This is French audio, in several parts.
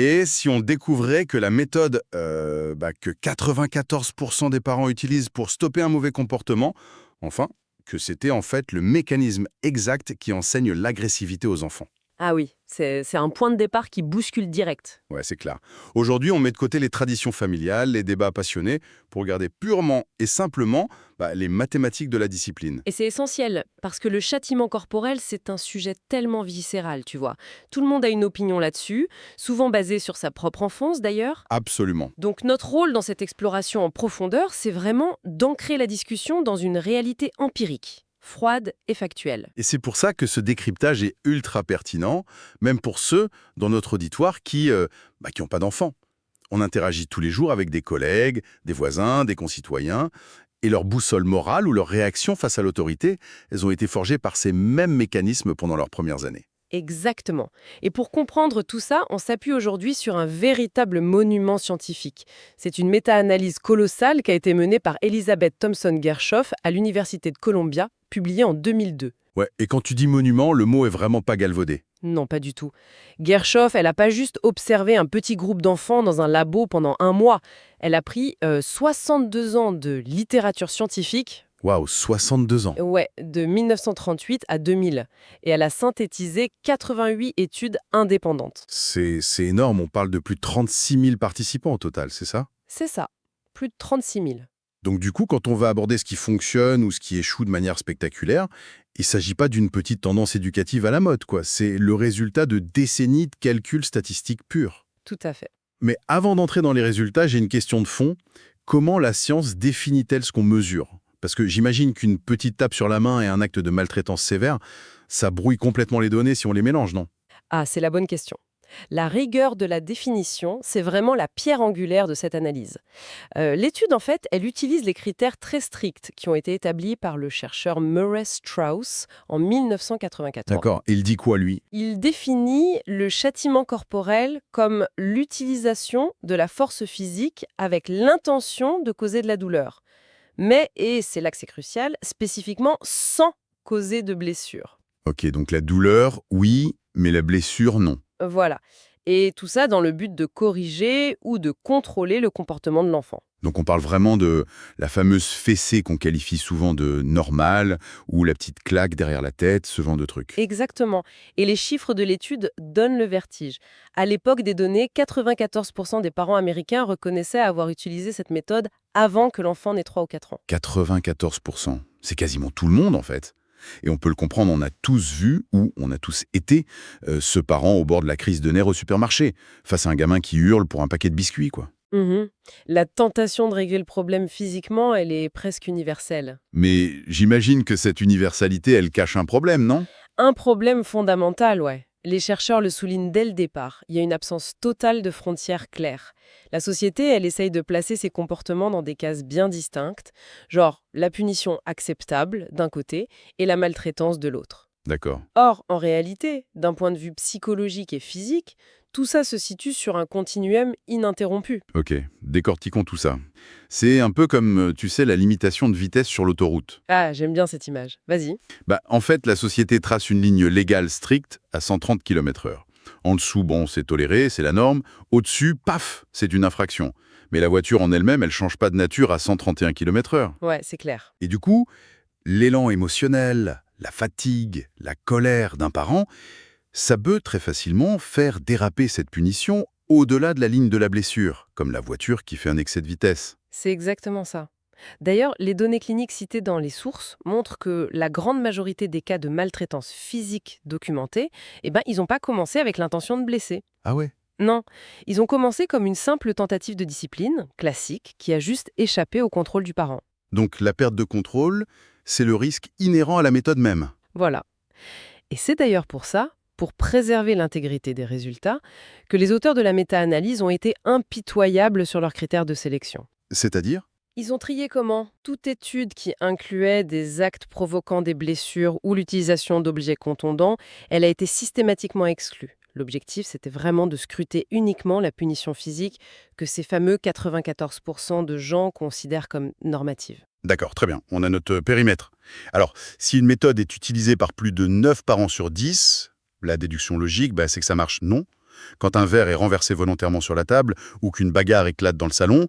Et si on découvrait que la méthode que 94% des parents utilisent pour stopper un mauvais comportement, enfin, que c'était en fait le mécanisme exact qui enseigne l'agressivité aux enfants. Ah oui, c'est un point de départ qui bouscule direct. Ouais, c'est clair. Aujourd'hui, on met de côté les traditions familiales, les débats passionnés, pour garder purement et simplement les mathématiques de la discipline. Et c'est essentiel, parce que le châtiment corporel, c'est un sujet tellement viscéral, tu vois. Tout le monde a une opinion là-dessus, souvent basée sur sa propre enfance d'ailleurs. Absolument. Donc notre rôle dans cette exploration en profondeur, c'est vraiment d'ancrer la discussion dans une réalité empirique, froide et factuelle. Et c'est pour ça que ce décryptage est ultra pertinent, même pour ceux dans notre auditoire qui n'ont pas d'enfants. On interagit tous les jours avec des collègues, des voisins, des concitoyens, et leur boussole morale ou leur réaction face à l'autorité, elles ont été forgées par ces mêmes mécanismes pendant leurs premières années. Exactement. Et pour comprendre tout ça, on s'appuie aujourd'hui sur un véritable monument scientifique. C'est une méta-analyse colossale qui a été menée par Elizabeth Thompson-Gershoff à l'Université de Columbia, publiée en 2002. Ouais, et quand tu dis monument, le mot est vraiment pas galvaudé. Non, pas du tout. Gershoff, elle n'a pas juste observé un petit groupe d'enfants dans un labo pendant un mois. Elle a pris 62 ans de littérature scientifique, Waouh, 62 ans. ouais, de 1938 à 2000. Et elle a synthétisé 88 études indépendantes. C'est énorme, on parle de plus de 36 000 participants au total, c'est ça? C'est ça, plus de 36 000. Donc du coup, quand on va aborder ce qui fonctionne ou ce qui échoue de manière spectaculaire, il ne s'agit pas d'une petite tendance éducative à la mode, quoi. C'est le résultat de décennies de calculs statistiques purs. Tout à fait. Mais avant d'entrer dans les résultats, j'ai une question de fond. Comment la science définit-elle ce qu'on mesure? Parce que j'imagine qu'une petite tape sur la main et un acte de maltraitance sévère, ça brouille complètement les données si on les mélange, non? Ah, c'est la bonne question. La rigueur de la définition, c'est vraiment la pierre angulaire de cette analyse. L'étude, en fait, elle utilise les critères très stricts qui ont été établis par le chercheur Murray Strauss en 1994. D'accord. Et il dit quoi, lui? Il définit le châtiment corporel comme l'utilisation de la force physique avec l'intention de causer de la douleur. Mais, et c'est là que c'est crucial, spécifiquement sans causer de blessure. Ok, donc la douleur, oui, mais la blessure, non. Voilà. Et tout ça dans le but de corriger ou de contrôler le comportement de l'enfant. Donc on parle vraiment de la fameuse fessée qu'on qualifie souvent de normale, ou la petite claque derrière la tête, ce genre de truc. Exactement. Et les chiffres de l'étude donnent le vertige. À l'époque des données, 94% des parents américains reconnaissaient avoir utilisé cette méthode avant que l'enfant n'ait 3 ou 4 ans. 94%. C'est quasiment tout le monde, en fait. Et on peut le comprendre, on a tous vu, ou on a tous été, ce parent au bord de la crise de nerfs au supermarché, face à un gamin qui hurle pour un paquet de biscuits, quoi. Mhm. La tentation de régler le problème physiquement, elle est presque universelle. Mais j'imagine que cette universalité, elle cache un problème, non? Un problème fondamental, ouais. Les chercheurs le soulignent dès le départ. Il y a une absence totale de frontières claires. La société, elle essaye de placer ses comportements dans des cases bien distinctes, genre la punition acceptable d'un côté et la maltraitance de l'autre. D'accord. Or, en réalité, d'un point de vue psychologique et physique, tout ça se situe sur un continuum ininterrompu. Ok, décortiquons tout ça. C'est un peu comme, tu sais, la limitation de vitesse sur l'autoroute. Ah, j'aime bien cette image. Vas-y. En fait, la société trace une ligne légale stricte à 130 km/h. En dessous, bon, c'est toléré, c'est la norme. Au-dessus, paf, c'est une infraction. Mais la voiture en elle-même, elle change pas de nature à 131 km/h. Ouais, c'est clair. Et du coup, l'élan émotionnel, la fatigue, la colère d'un parent, ça peut très facilement faire déraper cette punition au-delà de la ligne de la blessure, comme la voiture qui fait un excès de vitesse. C'est exactement ça. D'ailleurs, les données cliniques citées dans les sources montrent que la grande majorité des cas de maltraitance physique documentés, ils n'ont pas commencé avec l'intention de blesser. Ah ouais? Non, ils ont commencé comme une simple tentative de discipline, classique, qui a juste échappé au contrôle du parent. Donc la perte de contrôle, c'est le risque inhérent à la méthode même. Voilà. Et c'est d'ailleurs pour ça, pour préserver l'intégrité des résultats, que les auteurs de la méta-analyse ont été impitoyables sur leurs critères de sélection. C'est-à-dire? Ils ont trié comment? Toute étude qui incluait des actes provoquant des blessures ou l'utilisation d'objets contondants, elle a été systématiquement exclue. L'objectif, c'était vraiment de scruter uniquement la punition physique que ces fameux 94% de gens considèrent comme normative. D'accord, très bien, on a notre périmètre. Alors, si une méthode est utilisée par plus de 9 parents sur 10, la déduction logique, c'est que ça marche non. Quand un verre est renversé volontairement sur la table ou qu'une bagarre éclate dans le salon,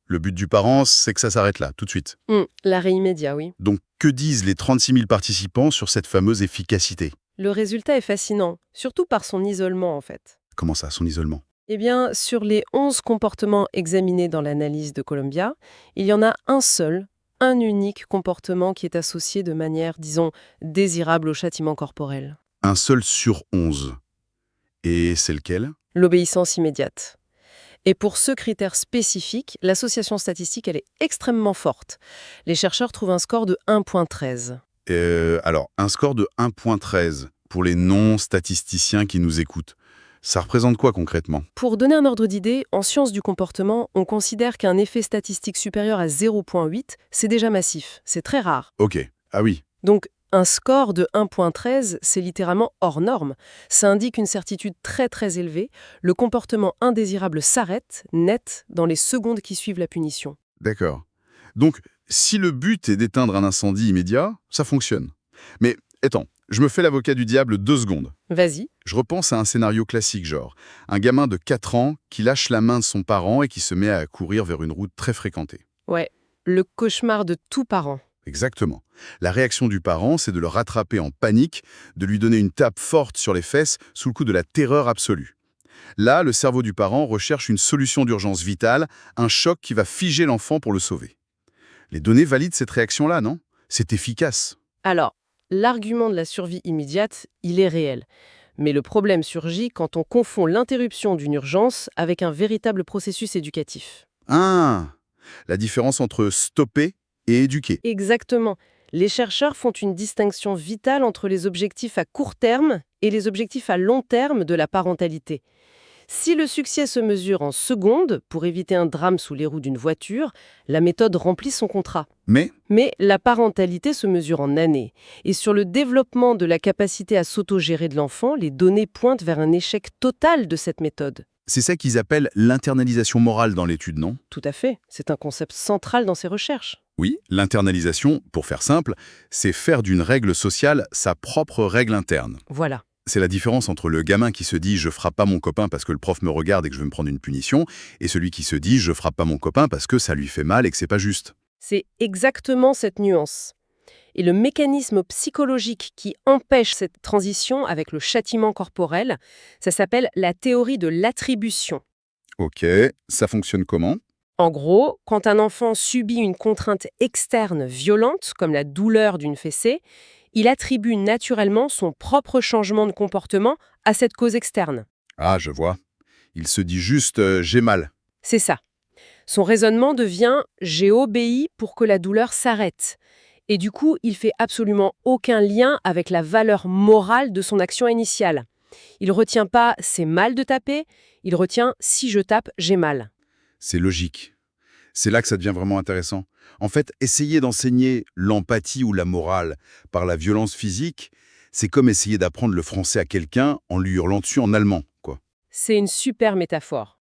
le but du parent, c'est que ça s'arrête là, tout de suite. L'arrêt immédiat, oui. Donc, que disent les 36 000 participants sur cette fameuse efficacité? Le résultat est fascinant, surtout par son isolement en fait. Comment ça, son isolement? Eh bien, sur les 11 comportements examinés dans l'analyse de Columbia, il y en a un unique comportement qui est associé de manière, disons, désirable au châtiment corporel. Un seul sur 11. Et c'est lequel? L'obéissance immédiate. Et pour ce critère spécifique, l'association statistique, elle est extrêmement forte. Les chercheurs trouvent un score de 1,13. Alors, un score de 1,13 pour les non-statisticiens qui nous écoutent. Ça représente quoi concrètement? Pour donner un ordre d'idée, en sciences du comportement, on considère qu'un effet statistique supérieur à 0,8, c'est déjà massif. C'est très rare. Ok, ah oui. Donc, un score de 1,13, c'est littéralement hors norme. Ça indique une certitude très très élevée. Le comportement indésirable s'arrête, net, dans les secondes qui suivent la punition. D'accord. Donc, si le but est d'éteindre un incendie immédiat, ça fonctionne. Mais, attends, je me fais l'avocat du diable 2 secondes. Vas-y. Je repense à un scénario classique genre, un gamin de 4 ans qui lâche la main de son parent et qui se met à courir vers une route très fréquentée. Ouais, le cauchemar de tout parent. Exactement. La réaction du parent, c'est de le rattraper en panique, de lui donner une tape forte sur les fesses sous le coup de la terreur absolue. Là, le cerveau du parent recherche une solution d'urgence vitale, un choc qui va figer l'enfant pour le sauver. Les données valident cette réaction-là, non? C'est efficace. Alors, l'argument de la survie immédiate, il est réel. Mais le problème surgit quand on confond l'interruption d'une urgence avec un véritable processus éducatif. Ah! La différence entre stopper et éduquer. Exactement. Les chercheurs font une distinction vitale entre les objectifs à court terme et les objectifs à long terme de la parentalité. Si le succès se mesure en secondes pour éviter un drame sous les roues d'une voiture, la méthode remplit son contrat. Mais Mais la parentalité se mesure en années. Et sur le développement de la capacité à s'autogérer de l'enfant, les données pointent vers un échec total de cette méthode. c'est ça qu'ils appellent l'internalisation morale dans l'étude, non? Tout à fait. C'est un concept central dans ces recherches. Oui, l'internalisation, pour faire simple, c'est faire d'une règle sociale sa propre règle interne. Voilà. C'est la différence entre le gamin qui se dit « je frappe pas mon copain parce que le prof me regarde et que je veux me prendre une punition » et celui qui se dit « je frappe pas mon copain parce que ça lui fait mal et que c'est pas juste ». C'est exactement cette nuance. Et le mécanisme psychologique qui empêche cette transition avec le châtiment corporel, ça s'appelle la théorie de l'attribution. Ok, ça fonctionne comment? En gros, quand un enfant subit une contrainte externe violente, comme la douleur d'une fessée, il attribue naturellement son propre changement de comportement à cette cause externe. Ah, je vois. Il se dit juste j'ai mal ». C'est ça. Son raisonnement devient « j'ai obéi pour que la douleur s'arrête ». Et du coup, il fait absolument aucun lien avec la valeur morale de son action initiale. Il retient pas « c'est mal de taper », il retient « si je tape, j'ai mal ». C'est logique. C'est là que ça devient vraiment intéressant. En fait, essayer d'enseigner l'empathie ou la morale par la violence physique, c'est comme essayer d'apprendre le français à quelqu'un en lui hurlant dessus en allemand, quoi. C'est une super métaphore.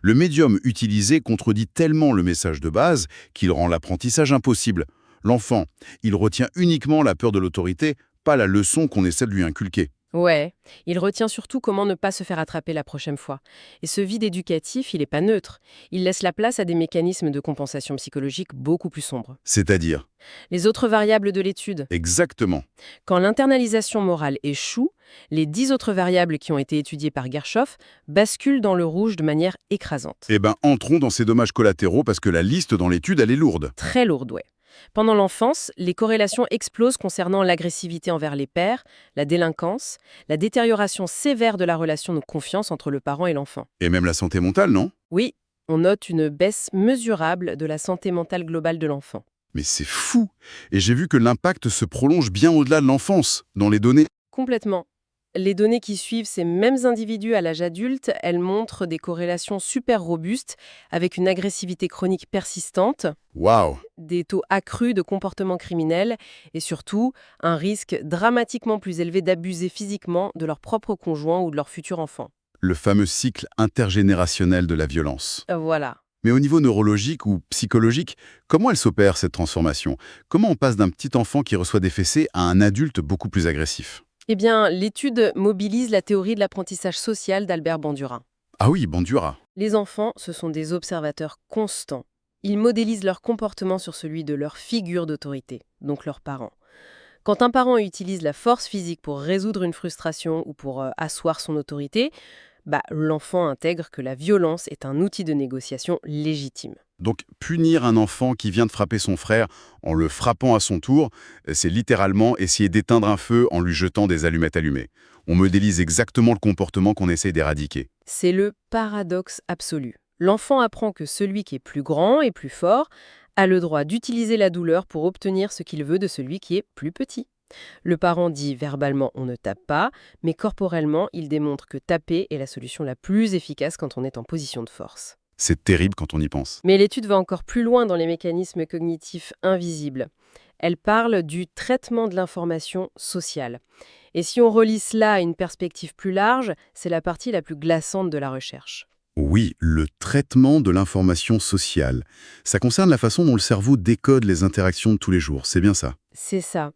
Le médium utilisé contredit tellement le message de base qu'il rend l'apprentissage impossible. L'enfant, il retient uniquement la peur de l'autorité, pas la leçon qu'on essaie de lui inculquer. Ouais, il retient surtout comment ne pas se faire attraper la prochaine fois. Et ce vide éducatif, il n'est pas neutre. Il laisse la place à des mécanismes de compensation psychologique beaucoup plus sombres. C'est-à-dire? Les autres variables de l'étude. Exactement. Quand l'internalisation morale échoue, les 10 autres variables qui ont été étudiées par Gershoff basculent dans le rouge de manière écrasante. Eh ben, entrons dans ces dommages collatéraux parce que la liste dans l'étude, elle est lourde. Très lourde, ouais. Pendant l'enfance, les corrélations explosent concernant l'agressivité envers les pairs, la délinquance, la détérioration sévère de la relation de confiance entre le parent et l'enfant. Et même la santé mentale, non? Oui, on note une baisse mesurable de la santé mentale globale de l'enfant. Mais c'est fou! Et j'ai vu que l'impact se prolonge bien au-delà de l'enfance, dans les données. Complètement. Les données qui suivent ces mêmes individus à l'âge adulte, elles montrent des corrélations super robustes avec une agressivité chronique persistante, Waouh! des taux accrus de comportements criminels et surtout un risque dramatiquement plus élevé d'abuser physiquement de leur propre conjoint ou de leur futur enfant. Le fameux cycle intergénérationnel de la violence. Voilà. Mais au niveau neurologique ou psychologique, comment elle s'opère cette transformation? Comment on passe d'un petit enfant qui reçoit des fessées à un adulte beaucoup plus agressif? Eh bien, l'étude mobilise la théorie de l'apprentissage social d'Albert Bandura. Ah oui, Bandura. Les enfants, ce sont des observateurs constants. Ils modélisent leur comportement sur celui de leur figure d'autorité, donc leurs parents. Quand un parent utilise la force physique pour résoudre une frustration ou pour asseoir son autorité, l'enfant intègre que la violence est un outil de négociation légitime. Donc punir un enfant qui vient de frapper son frère en le frappant à son tour, c'est littéralement essayer d'éteindre un feu en lui jetant des allumettes allumées. On modélise exactement le comportement qu'on essaie d'éradiquer. C'est le paradoxe absolu. L'enfant apprend que celui qui est plus grand et plus fort a le droit d'utiliser la douleur pour obtenir ce qu'il veut de celui qui est plus petit. Le parent dit verbalement on ne tape pas, mais corporellement il démontre que taper est la solution la plus efficace quand on est en position de force. C'est terrible quand on y pense. Mais l'étude va encore plus loin dans les mécanismes cognitifs invisibles. Elle parle du traitement de l'information sociale. Et si on relie cela à une perspective plus large, c'est la partie la plus glaçante de la recherche. Oui, le traitement de l'information sociale. Ça concerne la façon dont le cerveau décode les interactions de tous les jours, c'est bien ça. C'est ça.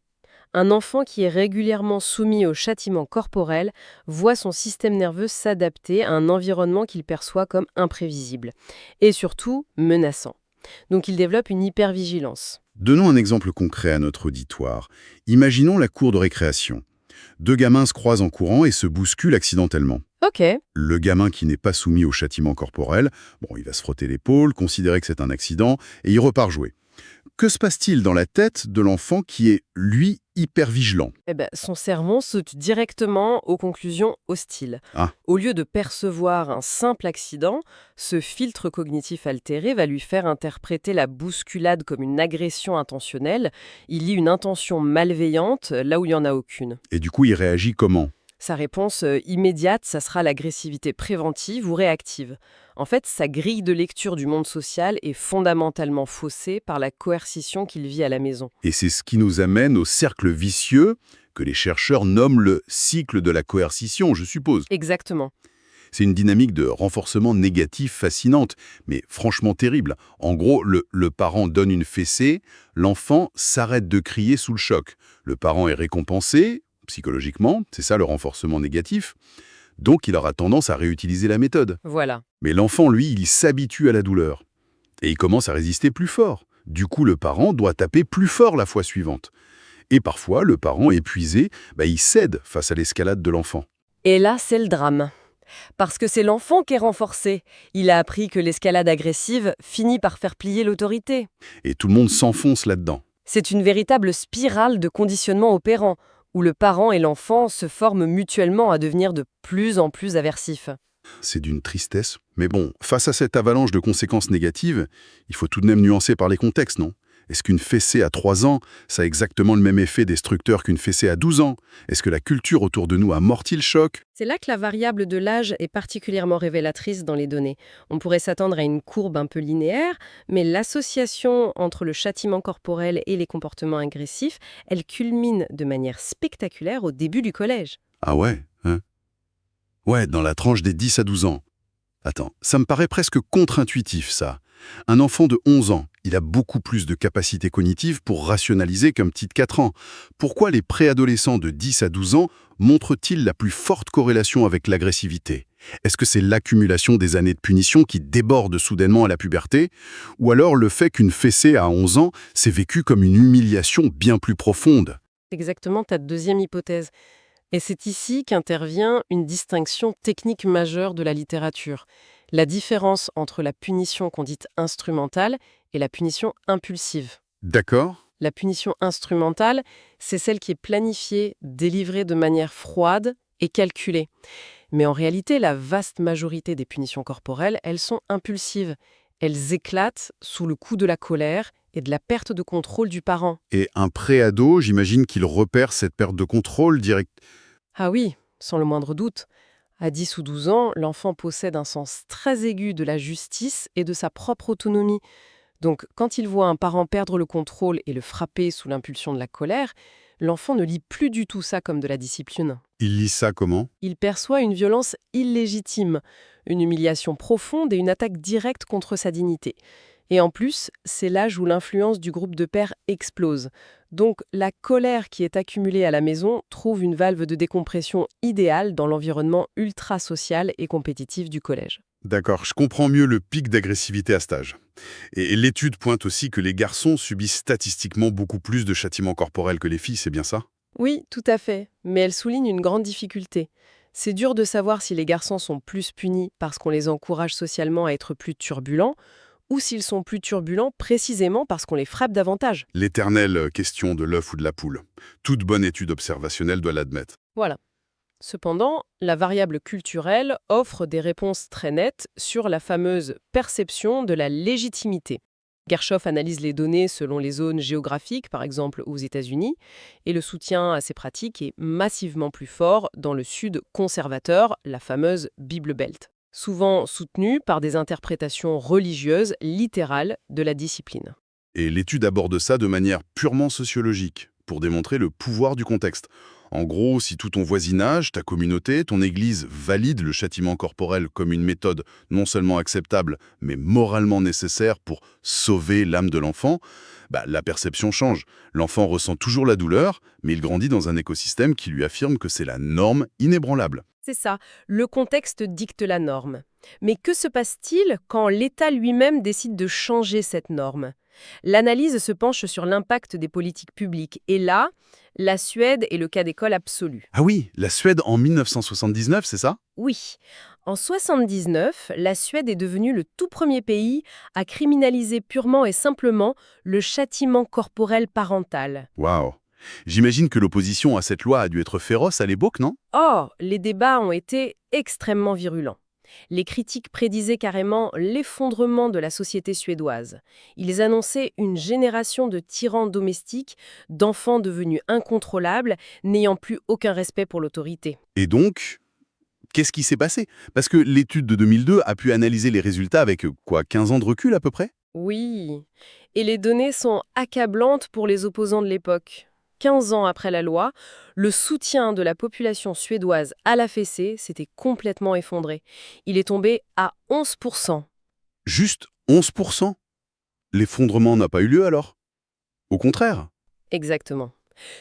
Un enfant qui est régulièrement soumis au châtiment corporel voit son système nerveux s'adapter à un environnement qu'il perçoit comme imprévisible et surtout menaçant. Donc il développe une hypervigilance. Donnons un exemple concret à notre auditoire. Imaginons la cour de récréation. Deux gamins se croisent en courant et se bousculent accidentellement. Ok, Le gamin qui n'est pas soumis au châtiment corporel, il va se frotter l'épaule, considérer que c'est un accident, et il repart jouer. Que se passe-t-il dans la tête de l'enfant qui est, lui, hyper vigilant? son cerveau saute directement aux conclusions hostiles. Ah, Au lieu de percevoir un simple accident, ce filtre cognitif altéré va lui faire interpréter la bousculade comme une agression intentionnelle. Il lit une intention malveillante là où il n'y en a aucune. et du coup, il réagit comment? Sa réponse immédiate, ça sera l'agressivité préventive ou réactive. En fait, sa grille de lecture du monde social est fondamentalement faussée par la coercition qu'il vit à la maison. Et c'est ce qui nous amène au cercle vicieux que les chercheurs nomment le cycle de la coercition, je suppose. Exactement. C'est une dynamique de renforcement négatif fascinante, mais franchement terrible. En gros, le parent donne une fessée, l'enfant s'arrête de crier sous le choc. Le parent est récompensé, psychologiquement, c'est ça le renforcement négatif, donc il aura tendance à réutiliser la méthode. Voilà. Mais l'enfant, lui, il s'habitue à la douleur. Et il commence à résister plus fort. Du coup, le parent doit taper plus fort la fois suivante. Et parfois, le parent épuisé, il cède face à l'escalade de l'enfant. Et là, c'est le drame. Parce que c'est l'enfant qui est renforcé. Il a appris que l'escalade agressive finit par faire plier l'autorité. Et tout le monde s'enfonce là-dedans. C'est une véritable spirale de conditionnement opérant, où le parent et l'enfant se forment mutuellement à devenir de plus en plus aversifs. C'est d'une tristesse. Mais bon, face à cette avalanche de conséquences négatives, il faut tout de même nuancer par les contextes, non? Est-ce qu'une fessée à 3 ans, ça a exactement le même effet destructeur qu'une fessée à 12 ans? Est-ce que la culture autour de nous amortit le choc? C'est là que la variable de l'âge est particulièrement révélatrice dans les données. On pourrait s'attendre à une courbe un peu linéaire, mais l'association entre le châtiment corporel et les comportements agressifs, elle culmine de manière spectaculaire au début du collège. Ah ouais, hein? Ouais, dans la tranche des 10 à 12 ans. Attends, ça me paraît presque contre-intuitif, ça. Un enfant de 11 ans, il a beaucoup plus de capacités cognitives pour rationaliser qu'un petit de 4 ans. Pourquoi les préadolescents de 10 à 12 ans montrent-ils la plus forte corrélation avec l'agressivité? Est-ce que c'est l'accumulation des années de punition qui déborde soudainement à la puberté? Ou alors le fait qu'une fessée à 11 ans s'est vécue comme une humiliation bien plus profonde? C'est exactement ta deuxième hypothèse. Et c'est ici qu'intervient une distinction technique majeure de la littérature. La différence entre la punition qu'on dit instrumentale et la punition impulsive. D'accord? La punition instrumentale, c'est celle qui est planifiée, délivrée de manière froide et calculée. Mais en réalité, la vaste majorité des punitions corporelles, elles sont impulsives. Elles éclatent sous le coup de la colère et de la perte de contrôle du parent. Et un préado, j'imagine qu'il repère cette perte de contrôle direct. Ah oui, sans le moindre doute. À 10 ou 12 ans, l'enfant possède un sens très aigu de la justice et de sa propre autonomie. Donc, quand il voit un parent perdre le contrôle et le frapper sous l'impulsion de la colère, l'enfant ne lit plus du tout ça comme de la discipline. Il lit ça comment? Il perçoit une violence illégitime, une humiliation profonde et une attaque directe contre sa dignité. Et en plus, c'est l'âge où l'influence du groupe de pairs explose. Donc la colère qui est accumulée à la maison trouve une valve de décompression idéale dans l'environnement ultra social et compétitif du collège. D'accord, je comprends mieux le pic d'agressivité à cet âge. Et l'étude pointe aussi que les garçons subissent statistiquement beaucoup plus de châtiments corporels que les filles, c'est bien ça? Oui, tout à fait, mais elle souligne une grande difficulté. C'est dur de savoir si les garçons sont plus punis parce qu'on les encourage socialement à être plus turbulents, ou s'ils sont plus turbulents précisément parce qu'on les frappe davantage. L'éternelle question de l'œuf ou de la poule. Toute bonne étude observationnelle doit l'admettre. Voilà. Cependant, la variable culturelle offre des réponses très nettes sur la fameuse perception de la légitimité. Gershoff analyse les données selon les zones géographiques, par exemple aux États-Unis, et le soutien à ces pratiques est massivement plus fort dans le sud conservateur, la fameuse Bible Belt, souvent soutenue par des interprétations religieuses littérales de la discipline. Et l'étude aborde ça de manière purement sociologique, pour démontrer le pouvoir du contexte. En gros, si tout ton voisinage, ta communauté, ton église valide le châtiment corporel comme une méthode non seulement acceptable, mais moralement nécessaire pour sauver l'âme de l'enfant, la perception change. L'enfant ressent toujours la douleur, mais il grandit dans un écosystème qui lui affirme que c'est la norme inébranlable. C'est ça, le contexte dicte la norme. Mais que se passe-t-il quand l'État lui-même décide de changer cette norme? L'analyse se penche sur l'impact des politiques publiques. Et là, la Suède est le cas d'école absolu. Ah oui, la Suède en 1979, c'est ça? Oui, en 79, la Suède est devenue le tout premier pays à criminaliser purement et simplement le châtiment corporel parental. Waouh. J'imagine que l'opposition à cette loi a dû être féroce à l'époque, non? Or, les débats ont été extrêmement virulents. Les critiques prédisaient carrément l'effondrement de la société suédoise. Ils annonçaient une génération de tyrans domestiques, d'enfants devenus incontrôlables, n'ayant plus aucun respect pour l'autorité. Et donc, qu'est-ce qui s'est passé? Parce que l'étude de 2002 a pu analyser les résultats avec, 15 ans de recul à peu près? Oui, et les données sont accablantes pour les opposants de l'époque. 15 ans après la loi, le soutien de la population suédoise à la fessée s'était complètement effondré. Il est tombé à 11%. Juste 11%? L'effondrement n'a pas eu lieu alors? Au contraire. Exactement.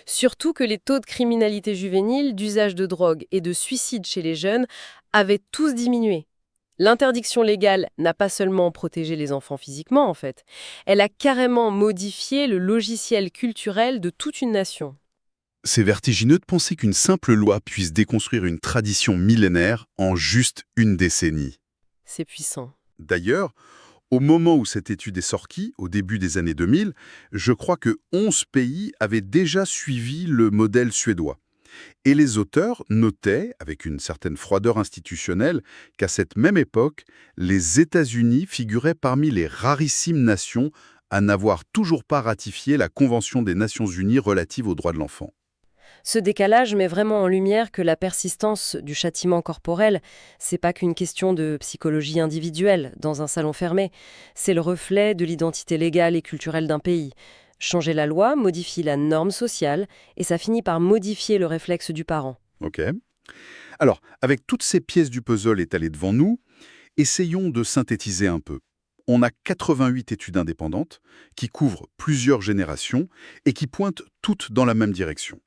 Surtout que les taux de criminalité juvénile, d'usage de drogue et de suicide chez les jeunes avaient tous diminué. L'interdiction légale n'a pas seulement protégé les enfants physiquement, en fait. Elle a carrément modifié le logiciel culturel de toute une nation. C'est vertigineux de penser qu'une simple loi puisse déconstruire une tradition millénaire en juste une décennie. C'est puissant. D'ailleurs, au moment où cette étude est sortie, au début des années 2000, je crois que 11 pays avaient déjà suivi le modèle suédois. Et les auteurs notaient, avec une certaine froideur institutionnelle, qu'à cette même époque, les États-Unis figuraient parmi les rarissimes nations à n'avoir toujours pas ratifié la Convention des Nations Unies relative aux droits de l'enfant. Ce décalage met vraiment en lumière que la persistance du châtiment corporel, c'est pas qu'une question de psychologie individuelle dans un salon fermé, c'est le reflet de l'identité légale et culturelle d'un pays. Changer la loi modifie la norme sociale et ça finit par modifier le réflexe du parent. Ok. Alors, avec toutes ces pièces du puzzle étalées devant nous, essayons de synthétiser un peu. On a 88 études indépendantes qui couvrent plusieurs générations et qui pointent toutes dans la même direction.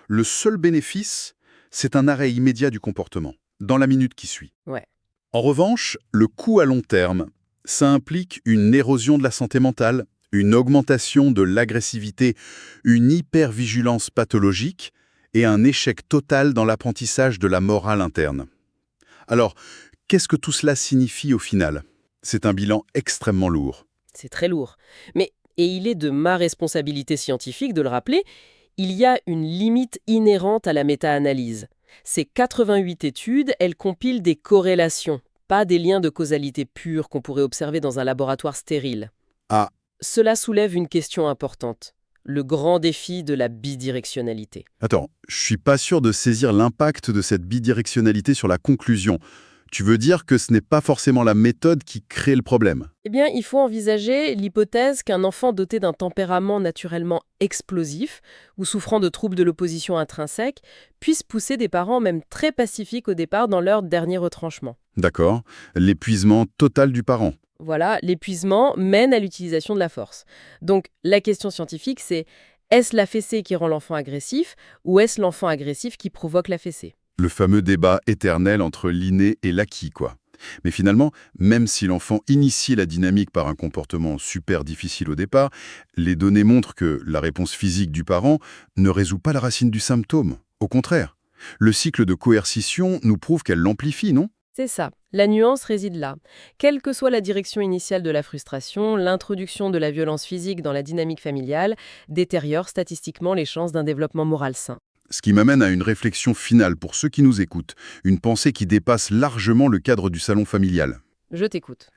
Le seul bénéfice, c'est un arrêt immédiat du comportement, dans la minute qui suit. Ouais. En revanche, le coût à long terme, ça implique une érosion de la santé mentale, une augmentation de l'agressivité, une hypervigilance pathologique et un échec total dans l'apprentissage de la morale interne. Alors, qu'est-ce que tout cela signifie au final? C'est un bilan extrêmement lourd. C'est très lourd. Et il est de ma responsabilité scientifique de le rappeler, il y a une limite inhérente à la méta-analyse. Ces 88 études, elles compilent des corrélations, pas des liens de causalité pure qu'on pourrait observer dans un laboratoire stérile. Ah, Cela soulève une question importante, le grand défi de la bidirectionnalité. attends, je suis pas sûr de saisir l'impact de cette bidirectionnalité sur la conclusion. Tu veux dire que ce n'est pas forcément la méthode qui crée le problème? Eh bien, il faut envisager l'hypothèse qu'un enfant doté d'un tempérament naturellement explosif ou souffrant de troubles de l'opposition intrinsèque puisse pousser des parents même très pacifiques au départ dans leur dernier retranchement. D'accord, l'épuisement total du parent. Voilà, l'épuisement mène à l'utilisation de la force. Donc la question scientifique, c'est est-ce la fessée qui rend l'enfant agressif ou est-ce l'enfant agressif qui provoque la fessée? Le fameux débat éternel entre l'inné et l'acquis, quoi. Mais finalement, même si l'enfant initie la dynamique par un comportement super difficile au départ, les données montrent que la réponse physique du parent ne résout pas la racine du symptôme. Au contraire, le cycle de coercition nous prouve qu'elle l'amplifie, non? C'est ça. La nuance réside là. Quelle que soit la direction initiale de la frustration, l'introduction de la violence physique dans la dynamique familiale détériore statistiquement les chances d'un développement moral sain. Ce qui m'amène à une réflexion finale pour ceux qui nous écoutent, une pensée qui dépasse largement le cadre du salon familial. Je t'écoute.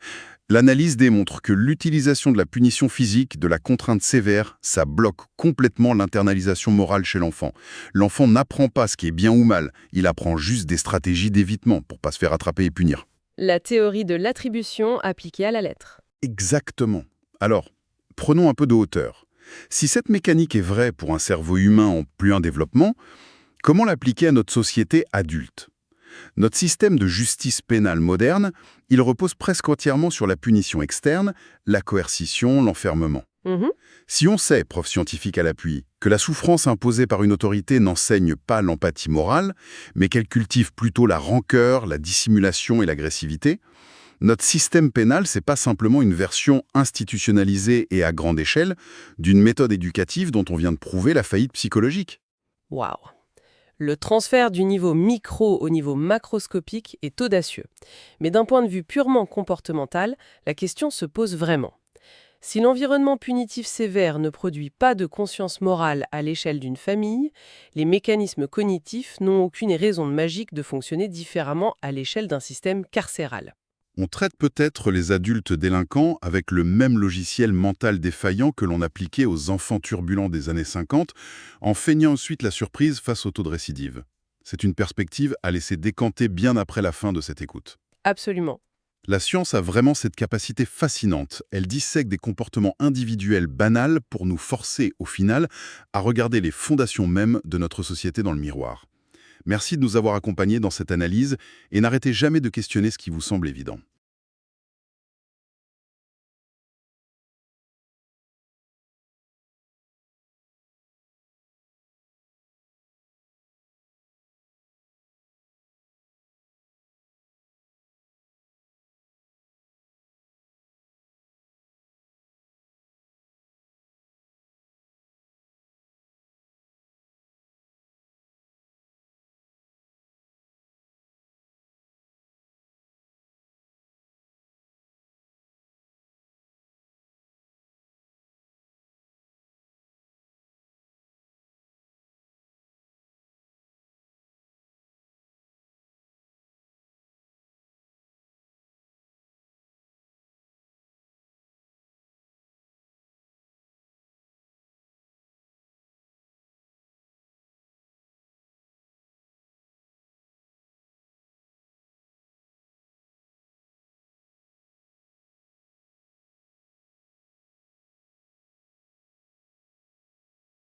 L'analyse démontre que l'utilisation de la punition physique, de la contrainte sévère, ça bloque complètement l'internalisation morale chez l'enfant. L'enfant n'apprend pas ce qui est bien ou mal, il apprend juste des stratégies d'évitement pour pas se faire attraper et punir. La théorie de l'attribution appliquée à la lettre. Exactement. Alors, prenons un peu de hauteur. Si cette mécanique est vraie pour un cerveau humain en plein développement, comment l'appliquer à notre société adulte? Notre système de justice pénale moderne, il repose presque entièrement sur la punition externe, la coercition, l'enfermement. Mhm. Si on sait, preuve scientifique à l'appui, que la souffrance imposée par une autorité n'enseigne pas l'empathie morale, mais qu'elle cultive plutôt la rancœur, la dissimulation et l'agressivité, notre système pénal, c'est pas simplement une version institutionnalisée et à grande échelle d'une méthode éducative dont on vient de prouver la faillite psychologique. Waouh. Le transfert du niveau micro au niveau macroscopique est audacieux. Mais d'un point de vue purement comportemental, la question se pose vraiment. Si l'environnement punitif sévère ne produit pas de conscience morale à l'échelle d'une famille, les mécanismes cognitifs n'ont aucune raison magique de fonctionner différemment à l'échelle d'un système carcéral. On traite peut-être les adultes délinquants avec le même logiciel mental défaillant que l'on appliquait aux enfants turbulents des années 50, en feignant ensuite la surprise face au taux de récidive. C'est une perspective à laisser décanter bien après la fin de cette écoute. Absolument. La science a vraiment cette capacité fascinante. Elle dissèque des comportements individuels banals pour nous forcer, au final, à regarder les fondations mêmes de notre société dans le miroir. Merci de nous avoir accompagnés dans cette analyse et n'arrêtez jamais de questionner ce qui vous semble évident.